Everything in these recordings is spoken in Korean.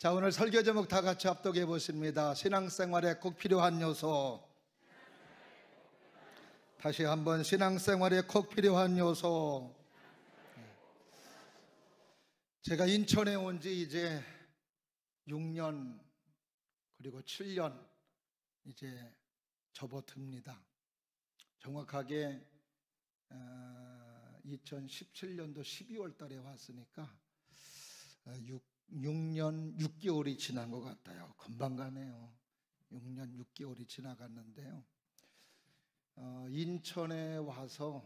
자, 오늘 설교 제목 다 같이 합독해 보십니다. 신앙생활에 꼭 필요한 요소. 다시 한번 신앙생활에 꼭 필요한 요소. 제가 인천에 온 지 이제 6년 그리고 7년 이제 접어듭니다. 정확하게 2017년도 12월 달에 왔으니까 6년 6개월이 지난 것 같아요. 금방 가네요. 6년 6개월이 지나갔는데요. 인천에 와서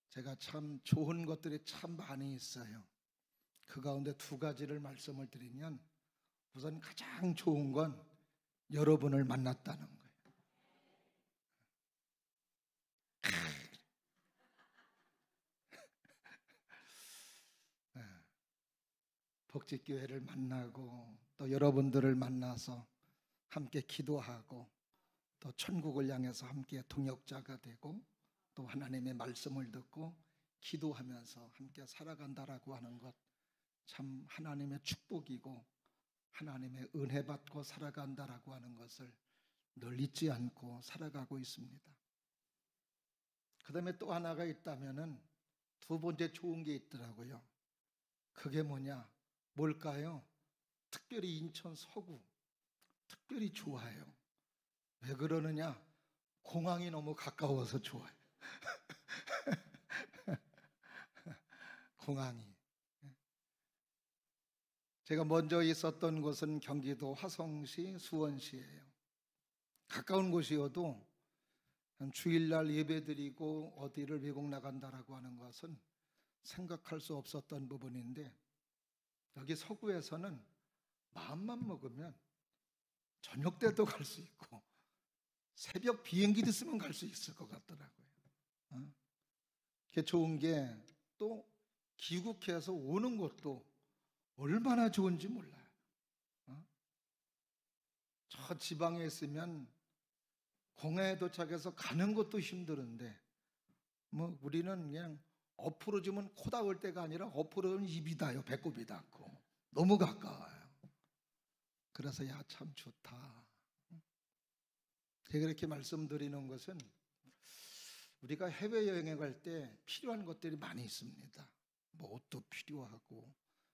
제가 참 좋은 것들이 참 많이 있어요. 그 가운데 두 가지를 말씀을 드리면, 우선 가장 좋은 건 여러분을 만났다는 거예요. 복지교회를 만나고 또 여러분들을 만나서 함께 기도하고 또 천국을 향해서 함께 동역자가 되고 또 하나님의 말씀을 듣고 기도하면서 함께 살아간다라고 하는 것, 참 하나님의 축복이고 하나님의 은혜 받고 살아간다라고 하는 것을 늘 잊지 않고 살아가고 있습니다. 그 다음에 또 하나가 있다면은 두 번째 좋은 게 있더라고요. 그게 뭘까요? 특별히 인천 서구 특별히 좋아요. 왜 그러느냐? 공항이 너무 가까워서 좋아요. 공항이. 제가 먼저 있었던 곳은 경기도 화성시, 수원시예요. 가까운 곳이어도 주일날 예배드리고 어디를 외국 나간다라고 하는 것은 생각할 수 없었던 부분인데, 여기 서구에서는 마음만 먹으면 저녁 때도 갈 수 있고 새벽 비행기도 있으면 갈 수 있을 것 같더라고요. 그게 좋은 게, 또 귀국해서 오는 것도 얼마나 좋은지 몰라요. 저 지방에 있으면 공항에 도착해서 가는 것도 힘드는데 우리는 그냥 엎으러지면 코 닿을 때가 아니라 엎으러지면 입이 닿아요. 배꼽이 닿고 너무 가까워요. 그래서 참 좋다. 제가 이렇게 말씀드리는 것은, 우리가 해외여행에 갈 때 필요한 것들이 많이 있습니다. 옷도 필요하고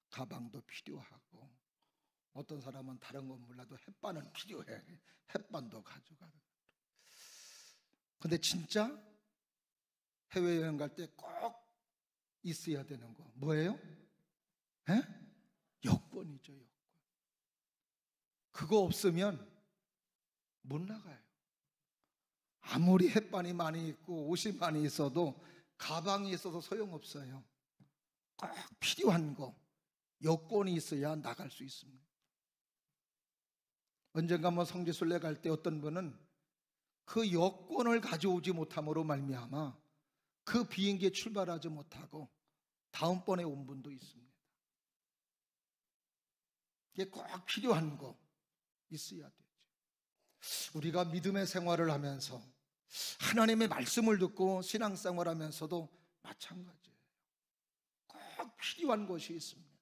가방도 필요하고, 어떤 사람은 다른 건 몰라도 햇반은 필요해. 햇반도 가져가는. 근데 진짜 해외여행 갈 때 꼭 있어야 되는 거 뭐예요? 여권이죠. 여권. 그거 없으면 못 나가요. 아무리 햇반이 많이 있고 옷이 많이 있어도 가방이 있어서 소용없어요. 꼭 필요한 거, 여권이 있어야 나갈 수 있습니다. 언젠가 성지순례 갈 때 어떤 분은 그 여권을 가져오지 못함으로 말미암아 그 비행기에 출발하지 못하고 다음번에 온 분도 있습니다. 이게 꼭 필요한 거 있어야 되죠. 우리가 믿음의 생활을 하면서 하나님의 말씀을 듣고 신앙생활 하면서도 마찬가지예요. 꼭 필요한 것이 있습니다.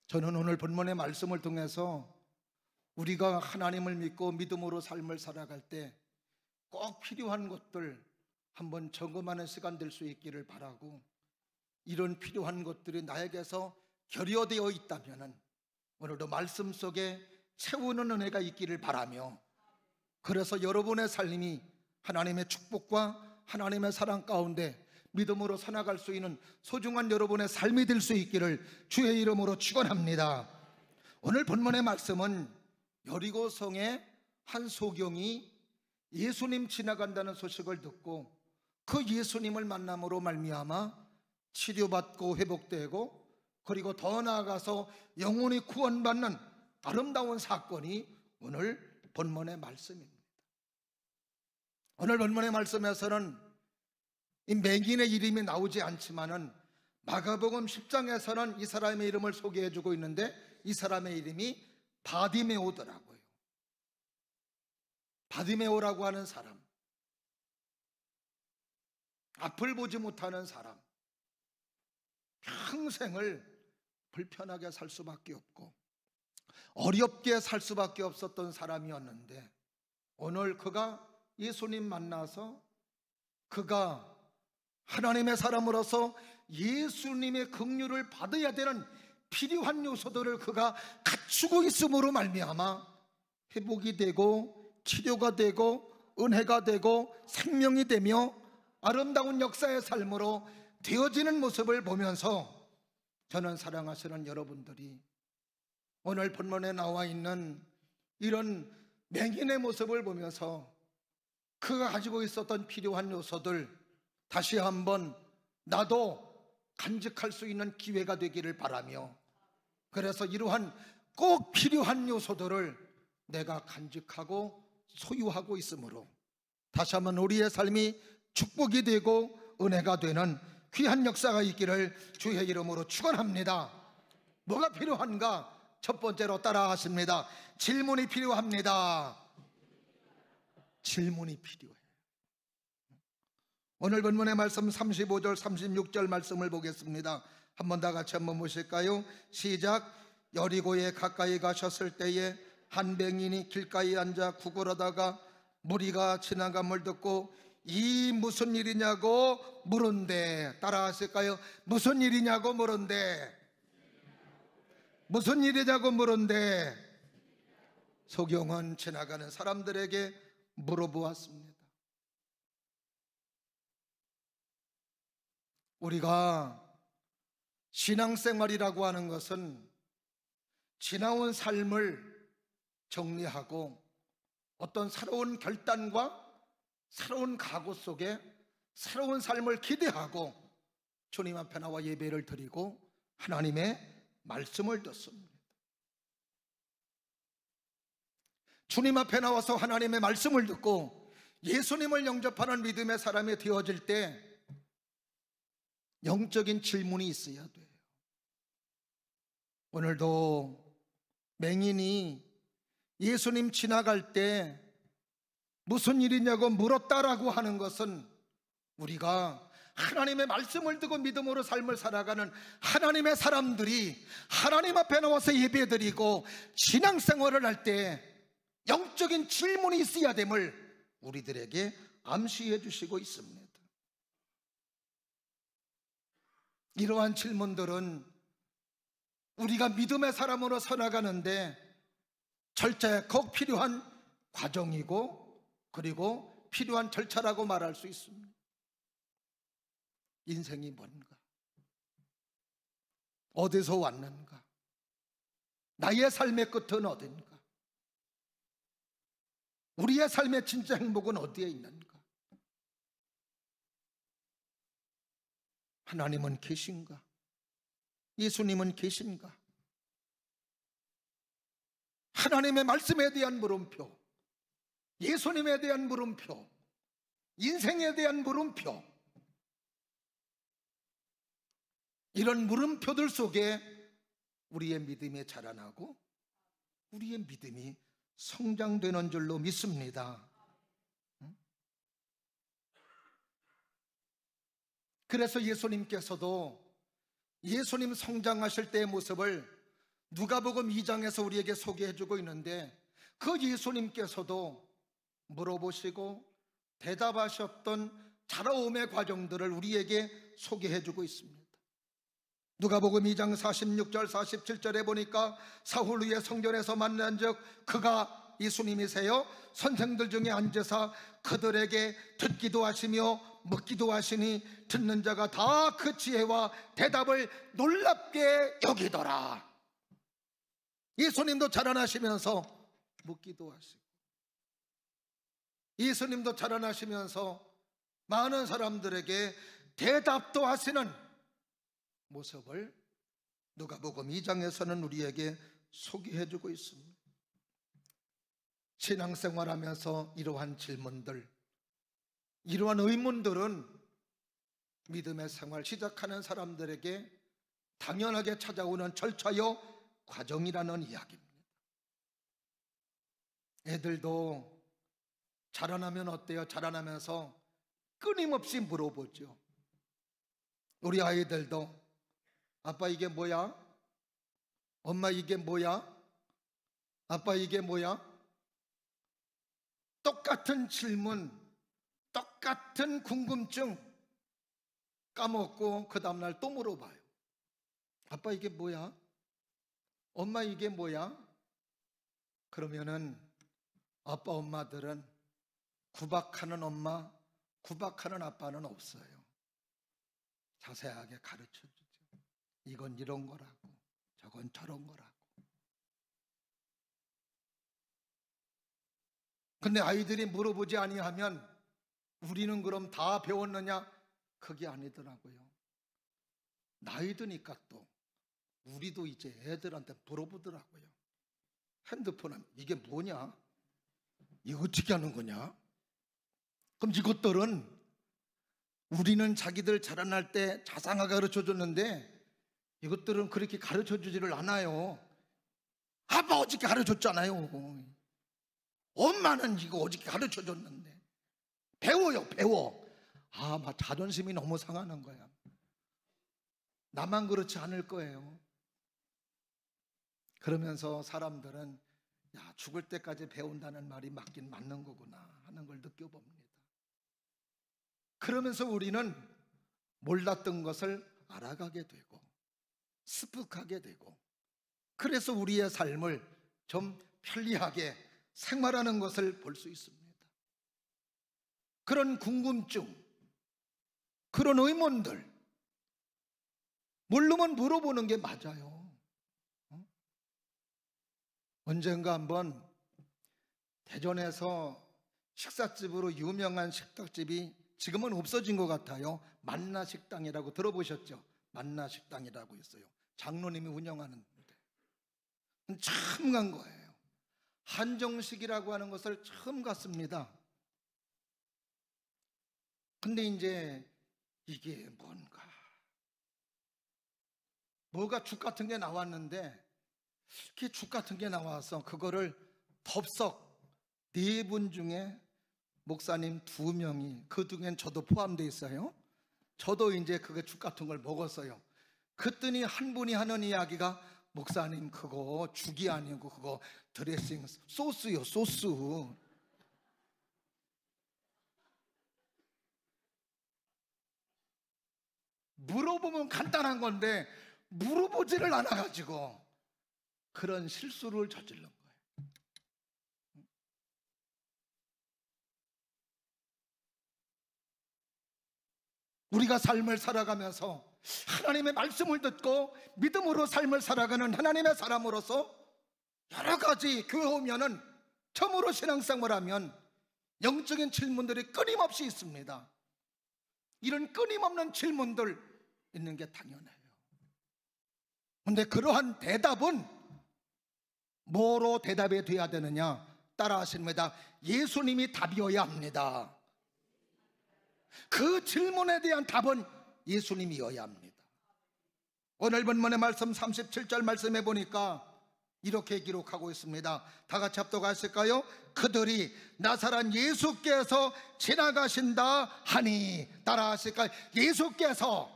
저는 오늘 본문의 말씀을 통해서 우리가 하나님을 믿고 믿음으로 삶을 살아갈 때 꼭 필요한 것들 한번 점검하는 시간 될 수 있기를 바라고, 이런 필요한 것들이 나에게서 결여되어 있다면 오늘도 말씀 속에 채우는 은혜가 있기를 바라며, 그래서 여러분의 삶이 하나님의 축복과 하나님의 사랑 가운데 믿음으로 살아갈 수 있는 소중한 여러분의 삶이 될 수 있기를 주의 이름으로 축원합니다. 오늘 본문의 말씀은 여리고성의 한 소경이 예수님 지나간다는 소식을 듣고 그 예수님을 만남으로 말미암아 치료받고 회복되고, 그리고 더 나아가서 영혼이 구원받는 아름다운 사건이 오늘 본문의 말씀입니다. 오늘 본문의 말씀에서는 이 맹인의 이름이 나오지 않지만은 마가복음 10장에서는 이 사람의 이름을 소개해주고 있는데, 이 사람의 이름이 바디메오더라고요. 바디메오라고 하는 사람, 앞을 보지 못하는 사람, 평생을 불편하게 살 수밖에 없고 어렵게 살 수밖에 없었던 사람이었는데, 오늘 그가 예수님 만나서 그가 하나님의 사람으로서 예수님의 긍휼을 받아야 되는 필요한 요소들을 그가 갖추고 있음으로 말미암아 회복이 되고 치료가 되고 은혜가 되고 생명이 되며 아름다운 역사의 삶으로 되어지는 모습을 보면서, 저는 사랑하시는 여러분들이 오늘 본문에 나와 있는 이런 맹인의 모습을 보면서 그가 가지고 있었던 필요한 요소들 다시 한번 나도 간직할 수 있는 기회가 되기를 바라며, 그래서 이러한 꼭 필요한 요소들을 내가 간직하고 소유하고 있으므로 다시 한번 우리의 삶이 축복이 되고 은혜가 되는 귀한 역사가 있기를 주의 이름으로 축원합니다. 뭐가 필요한가? 첫 번째로 따라 하십니다. 질문이 필요합니다. 질문이 필요해요. 오늘 본문의 말씀 35절 36절 말씀을 보겠습니다. 한번 다 같이 한번 보실까요? 시작. 여리고에 가까이 가셨을 때에 한 맹인이 길가에 앉아 구걸하다가 무리가 지나감을 듣고 이 무슨 일이냐고 물은데, 따라 하실까요? 무슨 일이냐고 물은데, 무슨 일이냐고 물은데, 소경은 지나가는 사람들에게 물어보았습니다. 우리가 신앙생활이라고 하는 것은 지나온 삶을 정리하고 어떤 새로운 결단과 새로운 각오 속에 새로운 삶을 기대하고 주님 앞에 나와 예배를 드리고 하나님의 말씀을 듣습니다. 주님 앞에 나와서 하나님의 말씀을 듣고 예수님을 영접하는 믿음의 사람이 되어질 때 영적인 질문이 있어야 돼요. 오늘도 맹인이 예수님 지나갈 때 무슨 일이냐고 물었다라고 하는 것은 우리가 하나님의 말씀을 듣고 믿음으로 삶을 살아가는 하나님의 사람들이 하나님 앞에 나와서 예배드리고 신앙생활을 할 때 영적인 질문이 있어야 됨을 우리들에게 암시해 주시고 있습니다. 이러한 질문들은 우리가 믿음의 사람으로 살아가는데 절차에 꼭 필요한 과정이고, 그리고 필요한 절차라고 말할 수 있습니다. 인생이 뭔가? 어디서 왔는가? 나의 삶의 끝은 어딘가? 우리의 삶의 진짜 행복은 어디에 있는가? 하나님은 계신가? 예수님은 계신가? 하나님의 말씀에 대한 물음표, 예수님에 대한 물음표, 인생에 대한 물음표, 이런 물음표들 속에 우리의 믿음이 자라나고 우리의 믿음이 성장되는 줄로 믿습니다. 그래서 예수님께서도 예수님 성장하실 때의 모습을 누가복음 2장에서 우리에게 소개해주고 있는데, 그 예수님께서도 물어보시고 대답하셨던 자라옴의 과정들을 우리에게 소개해주고 있습니다. 누가복음 2장 46절 47절에 보니까 사흘 후에 성전에서 만난 적 그가 예수님이세요 선생들 중에 앉으사 그들에게 듣기도 하시며 묻기도 하시니 듣는 자가 다 그 지혜와 대답을 놀랍게 여기더라. 예수님도 자라나시면서 묻기도 하시고, 예수님도 자라나시면서 많은 사람들에게 대답도 하시는 모습을 누가복음 2장에서는 우리에게 소개해주고 있습니다. 신앙생활하면서 이러한 질문들, 이러한 의문들은 믿음의 생활 시작하는 사람들에게 당연하게 찾아오는 절차요 과정이라는 이야기입니다. 애들도 자라나면 어때요? 자라나면서 끊임없이 물어보죠. 우리 아이들도 아빠 이게 뭐야? 엄마 이게 뭐야? 아빠 이게 뭐야? 똑같은 질문, 똑같은 궁금증 까먹고 그 다음날 또 물어봐요. 아빠 이게 뭐야? 엄마 이게 뭐야? 그러면은 아빠 엄마들은 구박하는 엄마, 구박하는 아빠는 없어요. 자세하게 가르쳐 주죠. 이건 이런 거라고, 저건 저런 거라고. 근데 아이들이 물어보지 아니하면 우리는 그럼 다 배웠느냐? 그게 아니더라고요. 나이 드니까 또 우리도 이제 애들한테 물어보더라고요. 핸드폰은 이게 뭐냐? 이거 어떻게 하는 거냐? 그럼 이것들은 우리는 자기들 자라날 때 자상하게 가르쳐 줬는데 이것들은 그렇게 가르쳐 주지를 않아요. 아빠 어저께 가르쳐 줬잖아요. 엄마는 이거 어저께 가르쳐 줬는데. 배워요, 배워. 막 자존심이 너무 상하는 거야. 나만 그렇지 않을 거예요. 그러면서 사람들은 야, 죽을 때까지 배운다는 말이 맞긴 맞는 거구나 하는 걸 느껴봅니다. 그러면서 우리는 몰랐던 것을 알아가게 되고 습득하게 되고, 그래서 우리의 삶을 좀 편리하게 생활하는 것을 볼 수 있습니다. 그런 궁금증, 그런 의문들 모르면 물어보는 게 맞아요. 언젠가 한번 대전에서 식사집으로 유명한 식당집이 지금은 없어진 것 같아요. 만나식당이라고 들어보셨죠? 만나식당이라고 있어요. 장로님이 운영하는데 처음 간 거예요. 한정식이라고 하는 것을 처음 갔습니다. 근데 이제 이게 뭐가 죽 같은 게 나왔는데, 이렇게 죽 같은 게 나와서 그거를 덥석 4분 중에 목사님 2명이, 그 중엔 저도 포함되어 있어요. 저도 이제 그거 죽 같은 걸 먹었어요. 그랬더니 한 분이 하는 이야기가, 목사님 그거 죽이 아니고 그거 드레싱 소스요, 소스. 물어보면 간단한 건데 물어보지를 않아가지고 그런 실수를 저지른 거예요. 우리가 삶을 살아가면서 하나님의 말씀을 듣고 믿음으로 삶을 살아가는 하나님의 사람으로서 여러 가지 교회 오면은 처음으로 신앙생활 하면 영적인 질문들이 끊임없이 있습니다. 이런 끊임없는 질문들 있는 게 당연해요. 근데 그러한 대답은 뭐로 대답이 돼야 되느냐? 따라 하십니다. 예수님이 답이어야 합니다. 그 질문에 대한 답은 예수님이어야 합니다. 오늘 본문의 말씀 37절 말씀해 보니까 이렇게 기록하고 있습니다. 다 같이 합독하실까요? 그들이 나사렛 예수께서 지나가신다 하니, 따라 하실까요? 예수께서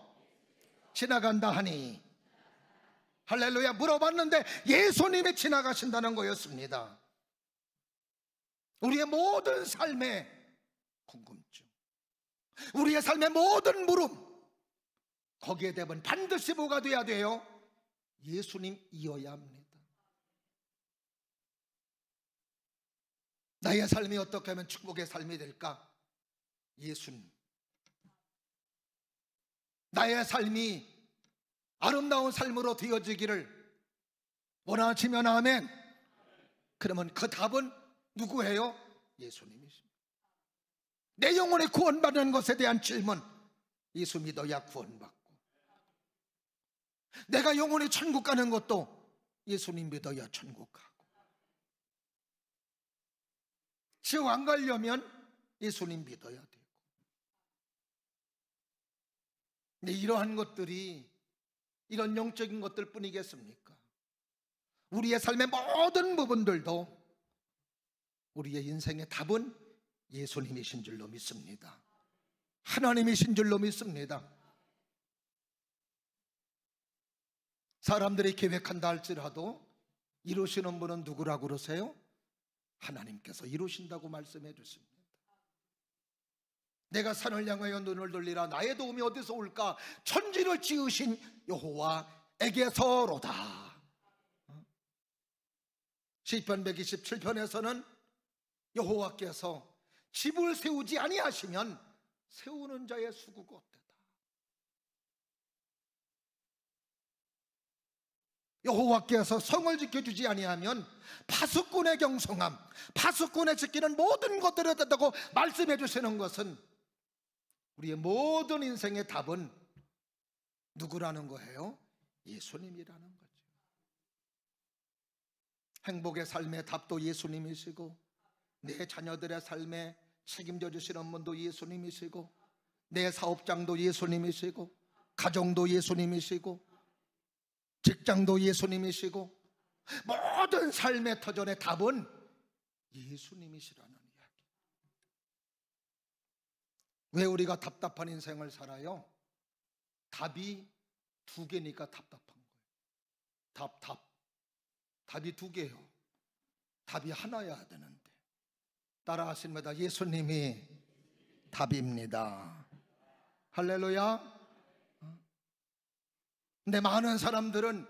지나간다 하니. 할렐루야. 물어봤는데 예수님이 지나가신다는 거였습니다. 우리의 모든 삶의 궁금증, 우리의 삶의 모든 물음, 거기에 대면 반드시 뭐가 돼야 돼요? 예수님이어야 합니다. 나의 삶이 어떻게 하면 축복의 삶이 될까? 예수님. 나의 삶이 아름다운 삶으로 되어지기를 원하시면 아멘. 그러면 그 답은 누구예요? 예수님이십니다. 내 영혼이 구원받는 것에 대한 질문, 예수 믿어야 구원받고, 내가 영혼이 천국 가는 것도 예수님 믿어야 천국 가고, 지옥 안 가려면 예수님 믿어야 되고. 근데 이러한 것들이 이런 영적인 것들 뿐이겠습니까? 우리의 삶의 모든 부분들도 우리의 인생의 답은 예수님이신 줄로 믿습니다. 하나님이신 줄로 믿습니다. 사람들이 계획한다 할지라도 이루시는 분은 누구라고 그러세요? 하나님께서 이루신다고 말씀해 주십니다. 내가 산을 향하여 눈을 돌리라. 나의 도움이 어디서 올까? 천지를 지으신 여호와에게서로다. 시편 127편에서는 여호와께서 집을 세우지 아니하시면 세우는 자의 수고가 없다. 여호와께서 성을 지켜주지 아니하면 파수꾼의 경성함, 파수꾼의 지키는 모든 것들을 된다고 말씀해 주시는 것은 우리의 모든 인생의 답은 누구라는 거예요? 예수님이라는 거죠. 행복의 삶의 답도 예수님이시고, 내 자녀들의 삶에 책임져 주시는 분도 예수님이시고, 내 사업장도 예수님이시고, 가정도 예수님이시고, 직장도 예수님이시고, 모든 삶의 터전의 답은 예수님이시라는 이야기. 왜 우리가 답답한 인생을 살아요? 답이 두 개니까 답답한 거예요. 답이 두 개요. 답이 하나여야 되는데. 따라하십니다. 예수님이 답입니다. 할렐루야. 근데 많은 사람들은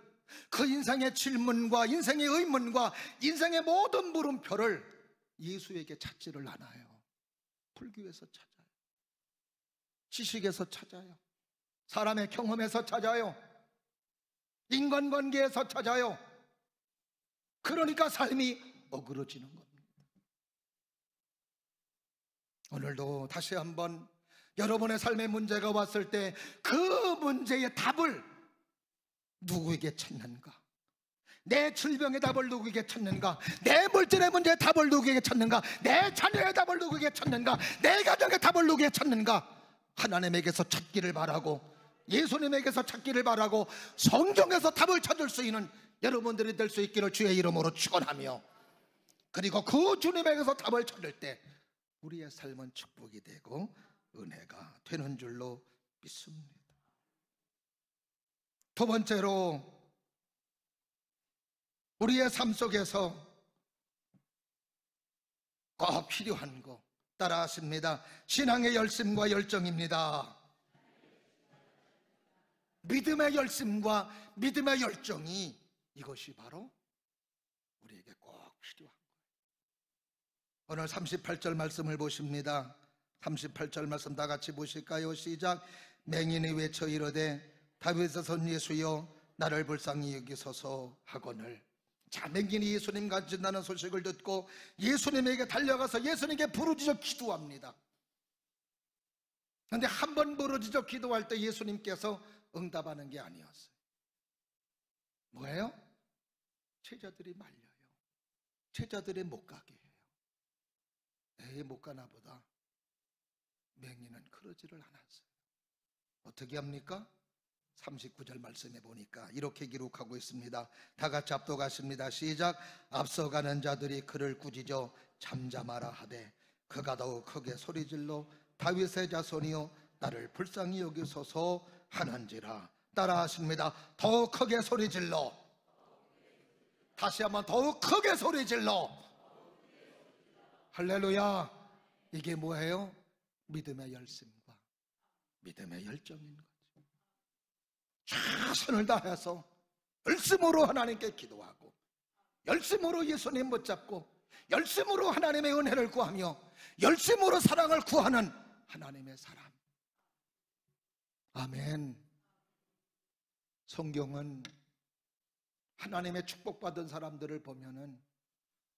그 인생의 질문과 인생의 의문과 인생의 모든 물음표를 예수에게 찾지를 않아요. 불교에서 찾아요. 지식에서 찾아요. 사람의 경험에서 찾아요. 인간관계에서 찾아요. 그러니까 삶이 어그러지는 겁니다. 오늘도 다시 한번 여러분의 삶의 문제가 왔을 때 그 문제의 답을 누구에게 찾는가? 내 질병의 답을 누구에게 찾는가? 내 물질의 문제의 답을 누구에게 찾는가? 내 자녀의 답을 누구에게 찾는가? 내 가정의 답을 누구에게 찾는가? 하나님에게서 찾기를 바라고, 예수님에게서 찾기를 바라고, 성경에서 답을 찾을 수 있는 여러분들이 될 수 있기를 주의 이름으로 축원하며, 그리고 그 주님에게서 답을 찾을 때 우리의 삶은 축복이 되고 은혜가 되는 줄로 믿습니다. 두 번째로, 우리의 삶 속에서 꼭 필요한 거, 따라하십니다. 신앙의 열심과 열정입니다. 믿음의 열심과 믿음의 열정이, 이것이 바로 우리에게 꼭 필요한 거예요. 오늘 38절 말씀을 보십니다. 38절 말씀 다 같이 보실까요? 시작. 맹인이 외쳐 이르되 다윗의 son 예수여 나를 불쌍히 여기소서 하거늘. 자, 맹인이 예수님 가진다는 소식을 듣고 예수님에게 달려가서 예수님께 부르짖어 기도합니다. 그런데 한 번 부르짖어 기도할 때 예수님께서 응답하는 게 아니었어요. 뭐예요? 제자들이 말려요. 제자들이 못 가게 해요. 에이, 못 가나 보다. 맹인은 그러지를 않았어요. 어떻게 합니까? 39절 말씀해 보니까 이렇게 기록하고 있습니다. 다 같이 압도하십니다. 시작. 앞서가는 자들이 그를 꾸짖어 잠잠하라 하되 그가 더욱 크게 소리질러 다윗의 자손이여 나를 불쌍히 여기소서 하는지라. 따라하십니다. 더욱 크게 소리질러. 다시 한번 더욱 크게 소리질러. 할렐루야. 이게 뭐예요? 믿음의 열심과 믿음의 열정인 거죠. 최선을 다해서 열심으로 하나님께 기도하고, 열심으로 예수님 붙잡고, 열심으로 하나님의 은혜를 구하며, 열심으로 사랑을 구하는 하나님의 사람. 아멘. 성경은 하나님의 축복받은 사람들을 보면은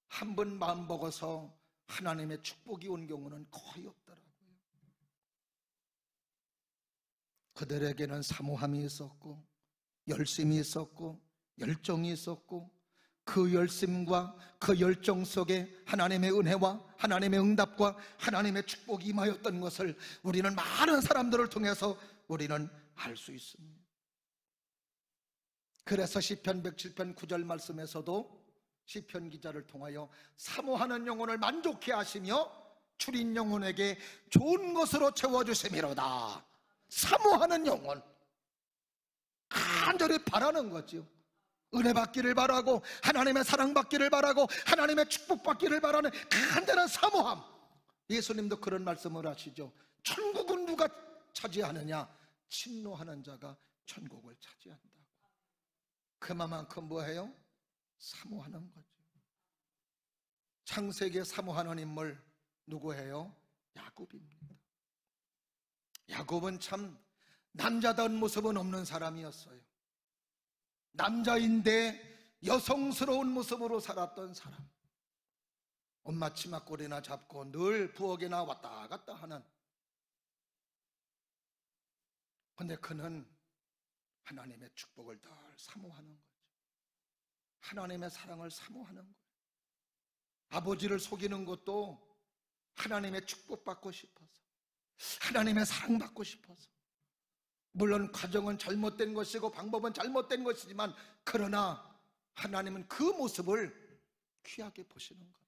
한 번 마음 먹어서 하나님의 축복이 온 경우는 거의 없더라고요. 그들에게는 사모함이 있었고, 열심이 있었고, 열정이 있었고, 그 열심과 그 열정 속에 하나님의 은혜와 하나님의 응답과 하나님의 축복이 임하였던 것을 우리는 많은 사람들을 통해서 우리는 알 수 있습니다. 그래서 시편 107편 9절 말씀에서도 시편 기자를 통하여 사모하는 영혼을 만족해 하시며 줄인 영혼에게 좋은 것으로 채워주심이로다. 사모하는 영혼, 간절히 바라는 거죠. 은혜 받기를 바라고, 하나님의 사랑 받기를 바라고, 하나님의 축복 받기를 바라는 간절한 사모함. 예수님도 그런 말씀을 하시죠. 천국은 누가 차지하느냐? 침노하는 자가 천국을 차지한다고. 그만큼 뭐예요? 사모하는 거죠. 창세기에 사모하는 인물 누구예요? 야곱입니다. 야곱은 참 남자다운 모습은 없는 사람이었어요. 남자인데 여성스러운 모습으로 살았던 사람. 엄마 치마꼬리나 잡고 늘 부엌에나 왔다 갔다 하는. 근데 그는 하나님의 축복을 덜 사모하는 거죠. 하나님의 사랑을 사모하는 거예요. 아버지를 속이는 것도 하나님의 축복받고 싶어서, 하나님의 사랑받고 싶어서. 물론 과정은 잘못된 것이고 방법은 잘못된 것이지만, 그러나 하나님은 그 모습을 귀하게 보시는 거예요.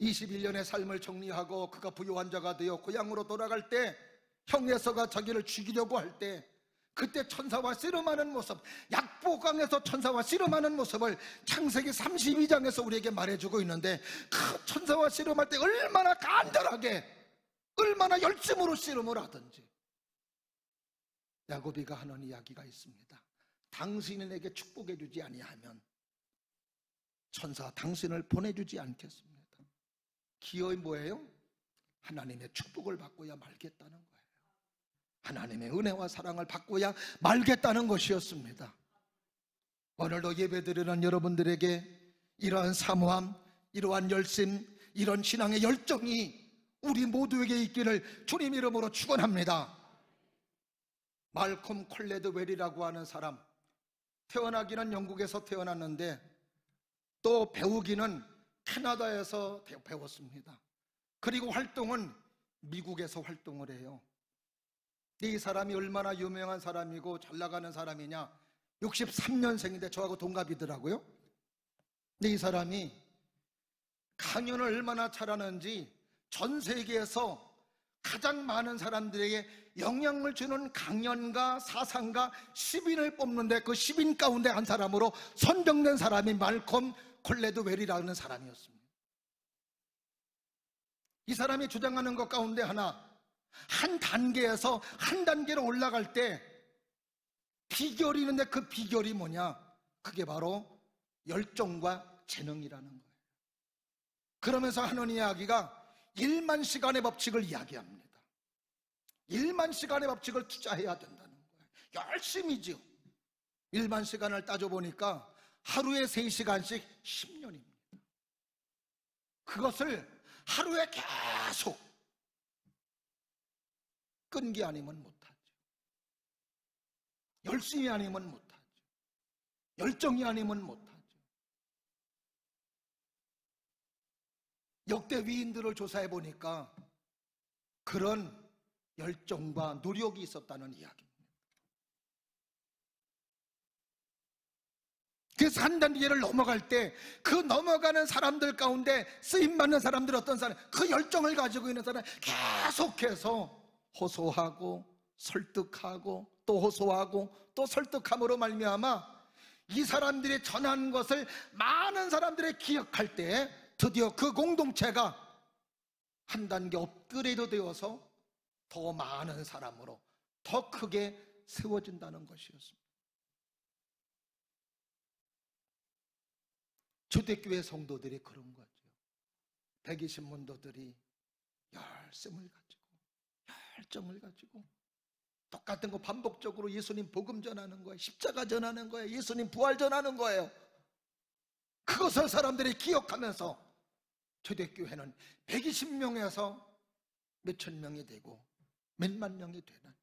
21년의 삶을 정리하고 그가 부유한 자가 되어 고향으로 돌아갈 때, 형 에서가 자기를 죽이려고 할 때, 그때 천사와 씨름하는 모습, 약보강에서 천사와 씨름하는 모습을 창세기 32장에서 우리에게 말해주고 있는데, 그 천사와 씨름할 때 얼마나 간절하게, 얼마나 열심으로 씨름을 하든지. 야곱이가 하는 이야기가 있습니다. 당신에게 축복해 주지 아니하면 천사 당신을 보내주지 않겠습니다. 기어이 뭐예요? 하나님의 축복을 받고야 말겠다는 거예요. 하나님의 은혜와 사랑을 받고야 말겠다는 것이었습니다. 오늘도 예배드리는 여러분들에게 이러한 사모함, 이러한 열심, 이런 신앙의 열정이 우리 모두에게 있기를 주님 이름으로 축원합니다. 말콤 콜레드 웰이라고 하는 사람, 태어나기는 영국에서 태어났는데 또 배우기는 캐나다에서 배웠습니다. 그리고 활동은 미국에서 활동을 해요. 이 사람이 얼마나 유명한 사람이고 잘 나가는 사람이냐? 63년생인데 저하고 동갑이더라고요. 근데 이 사람이 강연을 얼마나 잘하는지 전 세계에서 가장 많은 사람들에게 영향을 주는 강연가, 사상가 10인을 뽑는데 그 10인 가운데 한 사람으로 선정된 사람이 말콤 콜레드 웰이라는 사람이었습니다. 이 사람이 주장하는 것 가운데 하나, 한 단계에서 한 단계로 올라갈 때 비결이 있는데 그 비결이 뭐냐? 그게 바로 열정과 재능이라는 거예요. 그러면서 하는 이야기가 1만 시간의 법칙을 이야기합니다. 1만 시간의 법칙을 투자해야 된다는 거예요. 열심히죠. 1만 시간을 따져보니까 하루에 3시간씩 10년입니다. 그것을 하루에 계속 끈기 아니면 못하죠. 열심히 아니면 못하죠. 열정이 아니면 못하죠. 역대 위인들을 조사해 보니까 그런 열정과 노력이 있었다는 이야기입니다. 그래서 한 단계를 넘어갈 때 그 넘어가는 사람들 가운데 쓰임받는 사람들, 어떤 사람, 그 열정을 가지고 있는 사람 계속해서 호소하고 설득하고 또 호소하고 또 설득함으로 말미암아 이 사람들이 전한 것을 많은 사람들이 기억할 때 드디어 그 공동체가 한 단계 업그레이드 되어서 더 많은 사람으로 더 크게 세워진다는 것이었습니다. 초대교회 성도들이 그런 거죠. 120문도들이 열심을 가지고 열정을 가지고 똑같은 거 반복적으로 예수님 복음 전하는 거예요. 십자가 전하는 거예요. 예수님 부활 전하는 거예요. 그것을 사람들이 기억하면서 초대교회는 120명에서 몇천 명이 되고 몇만 명이 되는,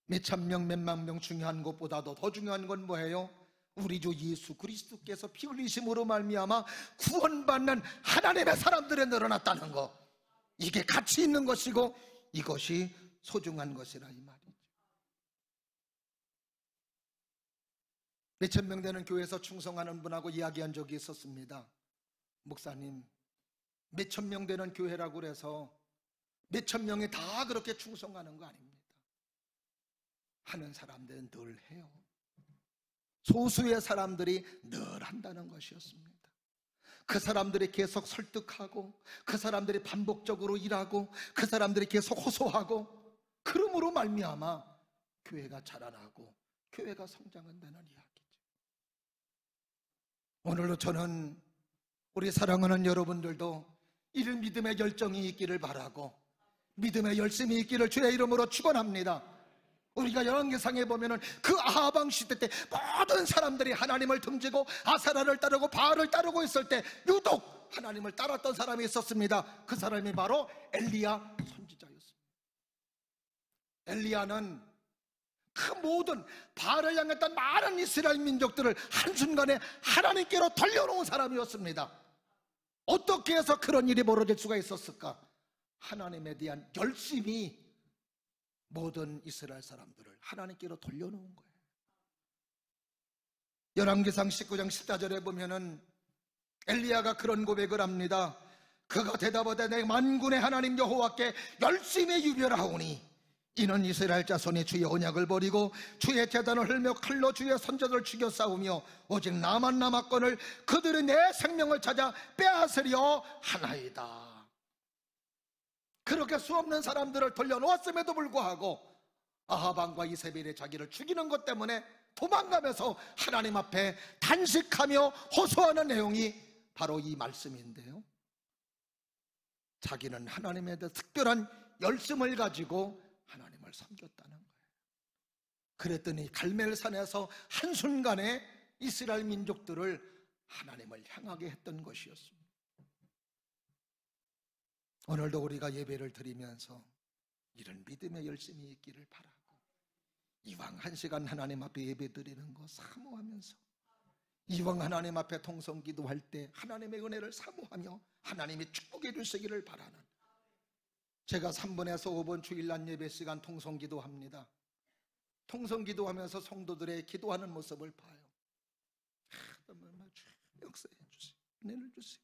몇천 명, 몇만 명 중요한 것보다도 더 중요한 건 뭐예요? 우리 주 예수 그리스도께서 피 흘리심으로 말미암아 구원받는 하나님의 사람들이 늘어났다는 거, 이게 가치 있는 것이고 이것이 소중한 것이라 이 말이죠. 몇천 명 되는 교회에서 충성하는 분하고 이야기한 적이 있었습니다. 목사님, 몇천 명 되는 교회라고 그래서 몇천 명이 다 그렇게 충성하는 거 아닙니다. 하는 사람들은 늘 해요. 소수의 사람들이 늘 한다는 것이었습니다. 그 사람들이 계속 설득하고, 그 사람들이 반복적으로 일하고, 그 사람들이 계속 호소하고, 그러므로 말미암아 교회가 자라나고 교회가 성장한다는 이야기죠. 오늘도 저는 우리 사랑하는 여러분들도 이런 믿음의 열정이 있기를 바라고, 믿음의 열심이 있기를 주의 이름으로 축원합니다. 우리가 열왕기상에 보면은 그 아하방 시대 때 모든 사람들이 하나님을 등지고 아사라를 따르고 바알을 따르고 있을 때 유독 하나님을 따랐던 사람이 있었습니다. 그 사람이 바로 엘리야 선지자였습니다. 엘리야는 그 모든 바알을 향했던 많은 이스라엘 민족들을 한순간에 하나님께로 돌려놓은 사람이었습니다. 어떻게 해서 그런 일이 벌어질 수가 있었을까? 하나님에 대한 열심이 모든 이스라엘 사람들을 하나님께로 돌려놓은 거예요. 열왕기상 19장 14절에 보면은 엘리야가 그런 고백을 합니다. 그가 대답하되 내 만군의 하나님 여호와께 열심히 유별하오니 이는 이스라엘 자손이 주의 언약을 버리고 주의 제단을 헐며 칼로 주의 선자들을 죽여 싸우며 오직 나만 남았거늘 그들이 내 생명을 찾아 빼앗으려 하나이다. 그렇게 수없는 사람들을 돌려놓았음에도 불구하고 아하방과 이세벨이 자기를 죽이는 것 때문에 도망가면서 하나님 앞에 단식하며 호소하는 내용이 바로 이 말씀인데요, 자기는 하나님에 대해 특별한 열심을 가지고 하나님을 섬겼다는 거예요. 그랬더니 갈멜산에서 한순간에 이스라엘 민족들을 하나님을 향하게 했던 것이었습니다. 오늘도 우리가 예배를 드리면서 이런 믿음의 열심이 있기를 바라고, 이왕 한 시간 하나님 앞에 예배 드리는 거 사모하면서, 이왕 하나님 앞에 통성기도할 때 하나님의 은혜를 사모하며 하나님이 축복해 주시기를 바라는, 제가 3번에서 5번 주일날 예배 시간 통성기도합니다. 통성기도하면서 성도들의 기도하는 모습을 봐요. 역사해 주세요, 은혜를 주세요.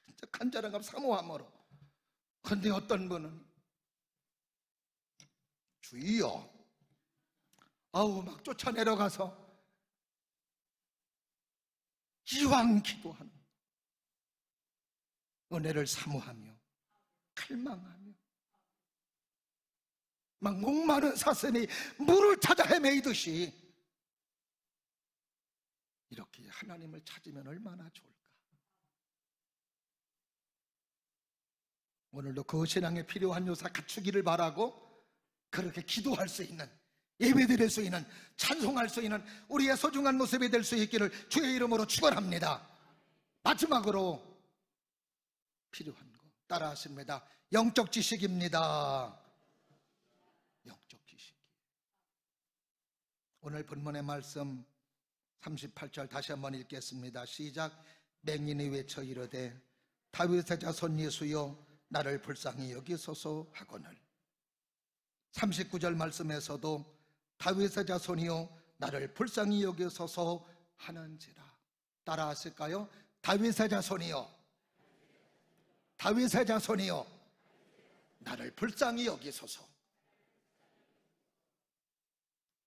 진짜 간절한 감 사모함으로. 그런데 어떤 분은 주여 아우 막 쫓아 내려가서 이왕 기도하는, 은혜를 사모하며 갈망하며 막 목마른 사슴이 물을 찾아 헤매이듯이 이렇게 하나님을 찾으면 얼마나 좋을까. 오늘도 그 신앙에 필요한 요소 갖추기를 바라고, 그렇게 기도할 수 있는, 예배드릴 수 있는, 찬송할 수 있는 우리의 소중한 모습이 될 수 있기를 주의 이름으로 축원합니다. 마지막으로 필요한 거 따라 하십니다. 영적 지식입니다. 영적 지식. 오늘 본문의 말씀 38절 다시 한번 읽겠습니다. 시작. 맹인이 외쳐 이르되 다윗의 자손 예수여 나를 불쌍히 여기소서 하거늘. 39절 말씀에서도 다윗의 자손이요 나를 불쌍히 여기소서 하는지라. 따라 하실까요? 다윗의 자손이요, 다윗의 자손이요 나를 불쌍히 여기소서.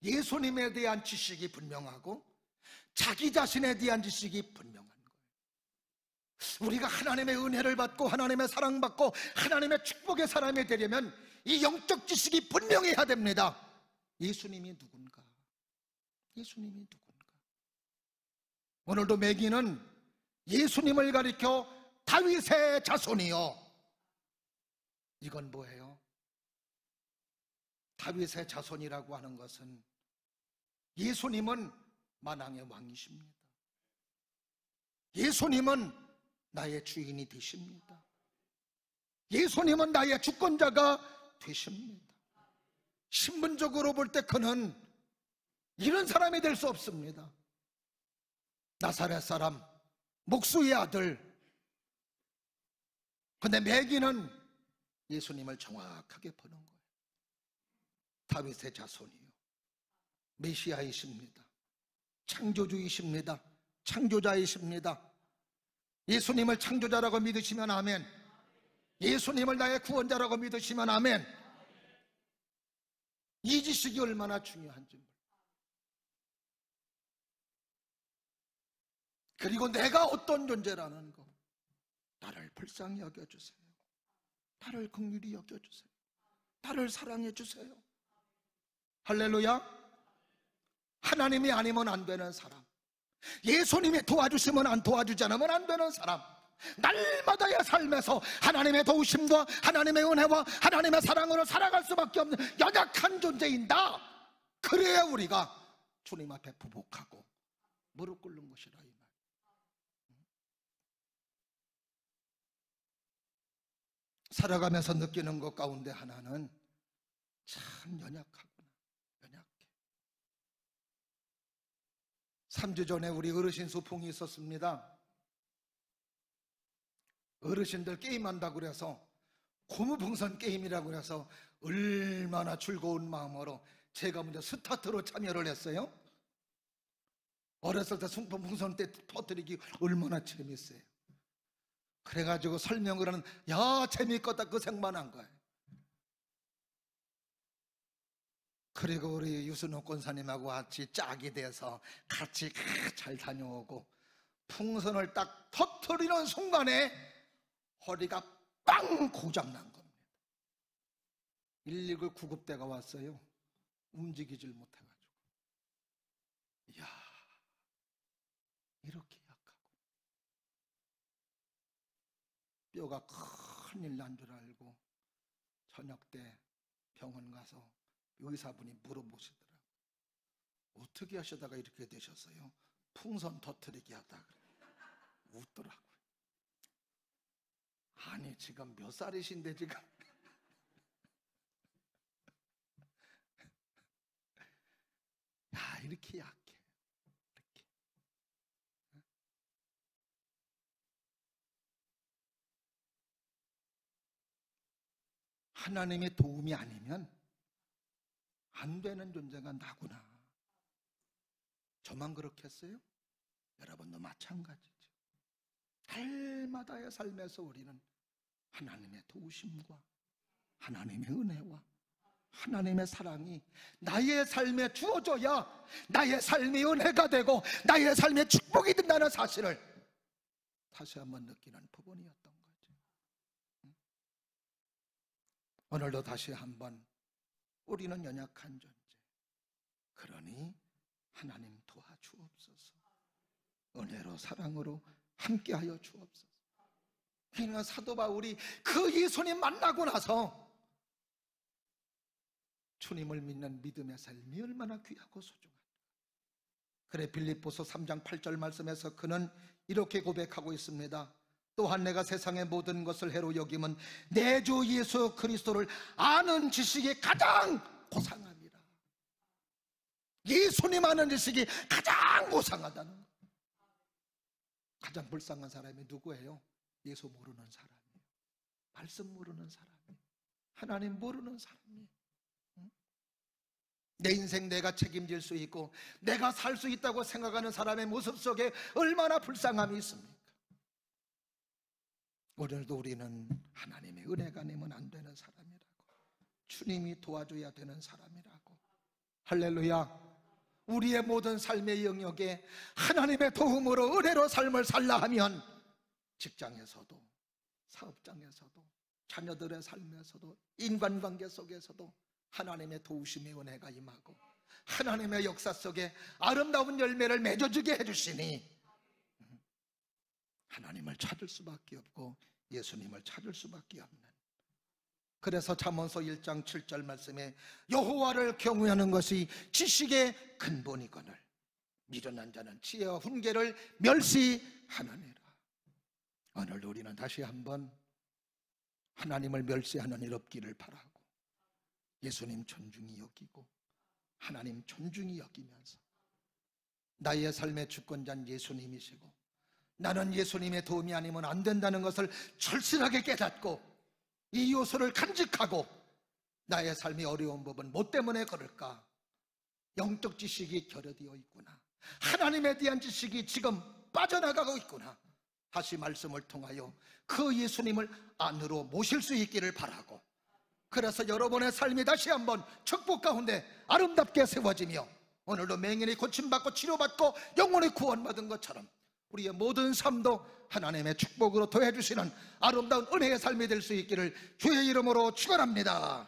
예수님에 대한 지식이 분명하고 자기 자신에 대한 지식이 분명한 거예요. 우리가 하나님의 은혜를 받고 하나님의 사랑받고 하나님의 축복의 사람이 되려면 이 영적 지식이 분명해야 됩니다. 예수님이 누군가? 예수님이 누군가? 오늘도 매기는 예수님을 가리켜 다윗의 자손이요. 이건 뭐예요? 다윗의 자손이라고 하는 것은 예수님은 만왕의 왕이십니다. 예수님은 나의 주인이 되십니다. 예수님은 나의 주권자가 되십니다. 신분적으로 볼 때 그는 이런 사람이 될 수 없습니다. 나사렛 사람, 목수의 아들. 근데 매기는 예수님을 정확하게 보는 거예요. 다윗의 자손이요, 메시아이십니다. 창조주이십니다. 창조자이십니다. 예수님을 창조자라고 믿으시면 아멘. 예수님을 나의 구원자라고 믿으시면 아멘. 이 지식이 얼마나 중요한지. 그리고 내가 어떤 존재라는 거, 나를 불쌍히 여겨주세요. 나를 긍휼히 여겨주세요. 나를 사랑해 주세요. 할렐루야. 하나님이 아니면 안 되는 사람, 예수님이 도와주시면 안 도와주지 않으면 안 되는 사람, 날마다의 삶에서 하나님의 도우심과 하나님의 은혜와 하나님의 사랑으로 살아갈 수밖에 없는 연약한 존재인다. 그래야 우리가 주님 앞에 부복하고 무릎 꿇는 것이라 이 말. 살아가면서 느끼는 것 가운데 하나는 참 연약하구나, 연약해. 3주 전에 우리 어르신 소풍이 있었습니다. 어르신들 게임한다고 그래서 고무풍선 게임이라고 그래서 얼마나 즐거운 마음으로 제가 먼저 스타트로 참여를 했어요. 어렸을 때 풍선 때 터뜨리기 얼마나 재밌어요. 그래가지고 설명을 하는, 야 재밌겠다 그 생각만 한 거예요. 그리고 우리 유순호 권사님하고 같이 짝이 돼서 같이 잘 다녀오고 풍선을 딱 터뜨리는 순간에 허리가 빵 고장난 겁니다. 119 구급대가 왔어요. 움직이질 못해가지고. 이야, 이렇게 약하고 뼈가 큰일 난 줄 알고 저녁 때 병원 가서 의사분이 물어보시더라고요. 어떻게 하시다가 이렇게 되셨어요? 풍선 터뜨리기 하다 그래. 웃더라고요. 아니 지금 몇 살이신데 지금 야 이렇게 약해. 이렇게. 하나님의 도움이 아니면 안 되는 존재가 나구나. 저만 그렇겠어요? 여러분도 마찬가지죠. 날마다의 삶에서 우리는 하나님의 도우심과 하나님의 은혜와 하나님의 사랑이 나의 삶에 주어져야 나의 삶이 은혜가 되고 나의 삶에 축복이 된다는 사실을 다시 한번 느끼는 부분이었던 거죠. 오늘도 다시 한번 우리는 연약한 존재, 그러니 하나님 도와주옵소서. 은혜로 사랑으로 함께하여 주옵소서. 그러니까 사도 바울이 그 예수님 만나고 나서 주님을 믿는 믿음의 삶이 얼마나 귀하고 소중한가. 그래 빌립보서 3장 8절 말씀에서 그는 이렇게 고백하고 있습니다. 또한 내가 세상의 모든 것을 해로 여김은 내 주 예수 그리스도를 아는 지식이 가장 고상함이라. 예수님 아는 지식이 가장 고상하다는 것. 가장 불쌍한 사람이 누구예요? 예수 모르는 사람이에요. 말씀 모르는 사람이에요. 하나님 모르는 사람이에요. 내 인생 내가 책임질 수 있고 내가 살 수 있다고 생각하는 사람의 모습 속에 얼마나 불쌍함이 있습니까? 오늘도 우리는 하나님의 은혜가 아니면 안 되는 사람이라고, 주님이 도와줘야 되는 사람이라고. 할렐루야. 우리의 모든 삶의 영역에 하나님의 도움으로 은혜로 삶을 살라 하면 직장에서도 사업장에서도 자녀들의 삶에서도 인간관계 속에서도 하나님의 도우심의 은혜가 임하고 하나님의 역사 속에 아름다운 열매를 맺어주게 해주시니 하나님을 찾을 수밖에 없고 예수님을 찾을 수밖에 없는. 그래서 잠언서 1장 7절 말씀에 여호와를 경외하는 것이 지식의 근본이거늘 미련한 자는 지혜와 훈계를 멸시하느니라. 오늘 우리는 다시 한번 하나님을 멸시하는 일 없기를 바라고 예수님 존중히 여기고 하나님 존중히 여기면서 나의 삶의 주권자는 예수님이시고 나는 예수님의 도움이 아니면 안 된다는 것을 절실하게 깨닫고 이 요소를 간직하고 나의 삶이 어려운 법은 뭐 때문에 그럴까? 영적 지식이 결여되어 있구나. 하나님에 대한 지식이 지금 빠져나가고 있구나. 다시 말씀을 통하여 그 예수님을 안으로 모실 수 있기를 바라고, 그래서 여러분의 삶이 다시 한번 축복 가운데 아름답게 세워지며 오늘도 맹인이 고침받고 치료받고 영혼의 구원받은 것처럼 우리의 모든 삶도 하나님의 축복으로 더해주시는 아름다운 은혜의 삶이 될 수 있기를 주의 이름으로 축원합니다.